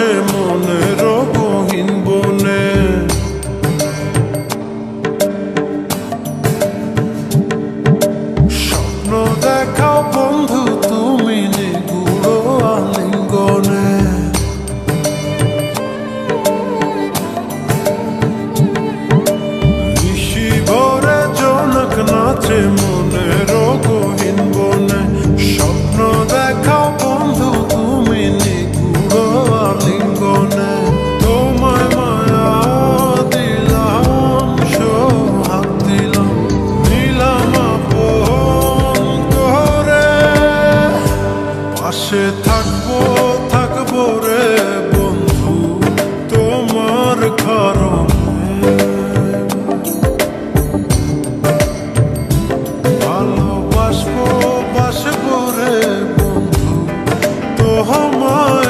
নাচে মনের গহীন বনে। স্বপ্ন দেখাও বন্ধু তুমি নিগুড় আলিঙ্গনে। নিশি ভরে জোনাক নাচে মনের গহীন বনে। স্বপ্ন দেখাও বন্ধু তুমি নিগুড় আলিঙ্গনে। তোমায় মায়া দিলাম সোহাগ দিলাম, নিলাম আপন করে। পাশে থাকবো থাকবো রে বন্ধু তোমার কারণে। ভালোবাসবো বাসবো রে বন্ধু তোমায়